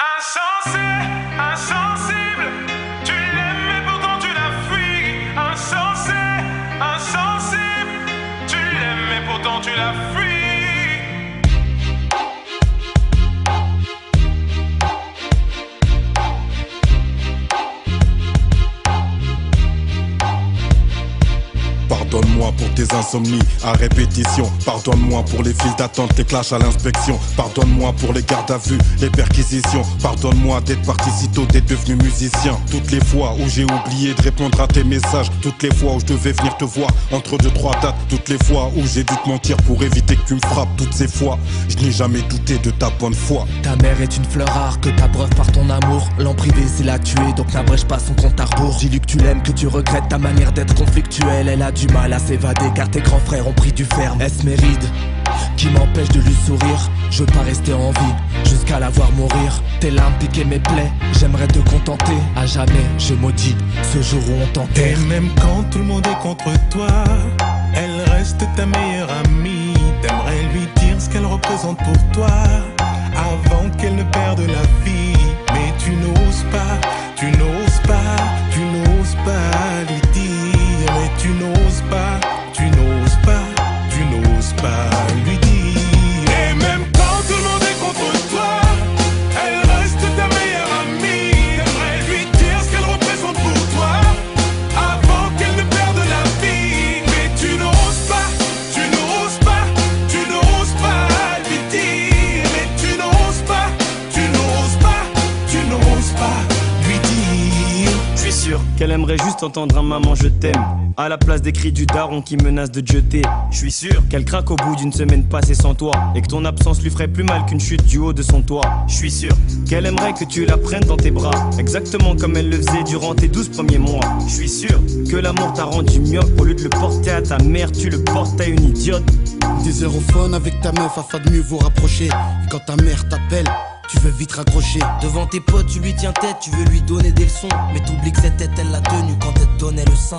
Insensé, insensible, tu l'aimes mais pourtant tu la fuis. Insensé, insensible, tu l'aimes mais pourtant tu la fuis. Pardonne-moi pour tes insomnies à répétition. Pardonne-moi pour les files d'attente, les clashs à l'inspection. Pardonne-moi pour les gardes à vue, les perquisitions. Pardonne-moi d'être parti si tôt, d'être devenu musicien. Toutes les fois où j'ai oublié de répondre à tes messages. Toutes les fois où je devais venir te voir entre 2-3 dates. Toutes les fois où j'ai dû te mentir pour éviter que tu me frappes. Toutes ces fois, je n'ai jamais douté de ta bonne foi. Ta mère est une fleur rare que t'abreuves par ton amour. L'emprisonner l'a tué, donc n'abrège pas son compte à rebours. Dis-lui que tu l'aimes, que tu regrettes ta manière d'être conflictuelle. Elle a du mal à s'évader car tes grands frères ont pris du ferme. Est-ce mes rides qui m'empêchent de lui sourire? Je veux pas rester en vie jusqu'à la voir mourir. Tes larmes piquaient mes plaies, j'aimerais te contenter. À jamais je maudis ce jour où on t'enterre. Et même quand tout le monde est contre toi, elle reste ta meilleure amie. T'aimerais lui dire ce qu'elle représente pour toi avant qu'elle ne perde la vie. Mais tu n'oses pas, tu n'oses pas, tu n'oses pas lui dire. Mais tu n'oses pas, tu n'oses pas, tu n'oses pas lui dire. Et même quand tout le monde est contre toi, elle reste ta meilleure amie. T'aimerais lui dire ce qu'elle représente pour toi avant qu'elle ne perde la vie. Mais tu n'oses pas, tu n'oses pas, tu n'oses pas lui dire. Mais tu n'oses pas, tu n'oses pas, tu n'oses pas lui dire. Je suis sûr qu'elle aimerait juste entendre un maman je t'aime à la place des cris du daron qui menace de te jeter. Je suis sûr qu'elle craque au bout d'une semaine passée sans toi et que ton absence lui ferait plus mal qu'une chute du haut de son toit. Je suis sûr qu'elle aimerait que tu la prennes dans tes bras, exactement comme elle le faisait durant tes 12 premiers mois. Je suis sûr que l'amour t'a rendu myope. Au lieu de le porter à ta mère, tu le portes à une idiote. Des aérophones avec ta meuf afin de mieux vous rapprocher. Et quand ta mère t'appelle, tu veux vite raccrocher. Devant tes potes, tu lui tiens tête, tu veux lui donner des leçons. Mais t'oublies que cette tête, elle l'a tenue quand elle te donnait le sein.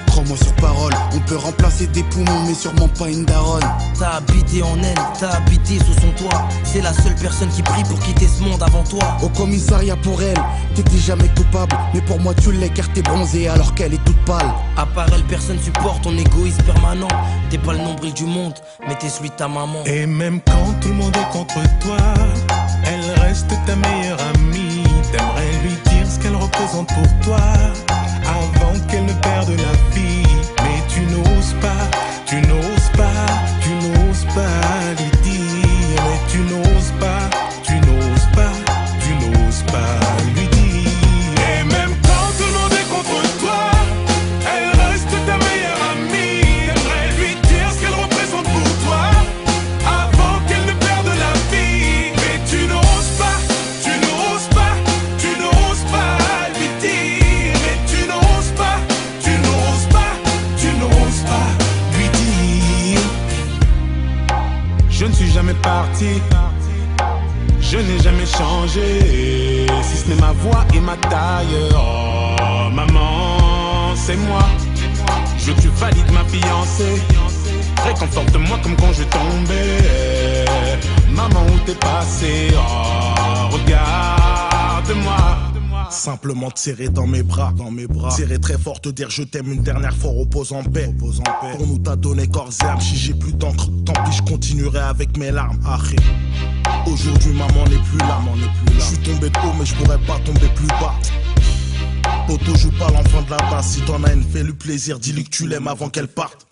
Prends-moi sur parole, on peut remplacer des poumons mais sûrement pas une daronne. T'as habité en elle, t'as habité sous son toit. C'est la seule personne qui prie pour quitter ce monde avant toi. Au commissariat pour elle, t'étais jamais coupable. Mais pour moi tu l'es car t'es bronzée alors qu'elle est toute pâle. À part elle, personne supporte ton égoïsme permanent. T'es pas le nombril du monde, mais t'es celui de ta maman. Et même quand tout le monde est contre toi, elle reste ta meilleure amie. T'aimerais lui dire ce qu'elle représente pour toi avant qu'elle ne perde la vie. Mais tu n'oses pas, tu n'oses pas, tu n'oses pas lui dire. Mais tu n'oses pas, tu n'oses pas, tu n'oses pas lui dire. Et même quand tout le monde est contre toi, elle reste ta meilleure amie. T'aimerais lui dire ce qu'elle représente pour toi avant qu'elle ne perde la vie. Mais tu n'oses pas, tu n'oses pas, tu n'oses pas lui dire. Mais tu n'oses pas, tu n'oses pas, tu n'oses pas lui dire. Je ne suis jamais parti, je n'ai jamais changé, si ce n'est ma voix et ma taille. Oh maman, c'est moi. Je veux que tu valides ma fiancée. Réconforte-moi comme quand je tombais. Maman, où t'es passé? Oh, regarde-moi. Simplement te serrer dans mes bras, serrer très fort, te dire je t'aime une dernière fois, repose en paix. Pour nous t'as donné corps et âme, si j'ai plus d'encre, tant pis je continuerai avec mes larmes. Arrête. Aujourd'hui maman n'est plus là, je suis tombé de haut mais je pourrais pas tomber plus bas. Poto joue pas l'enfant de la base, si t'en as une fais-lui plaisir, dis-lui que tu l'aimes avant qu'elle parte.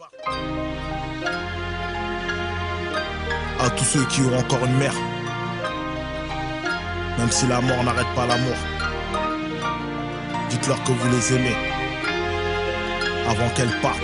À tous ceux qui ont encore une mère, même si la mort n'arrête pas l'amour, dites-leur que vous les aimez avant qu'elle parte.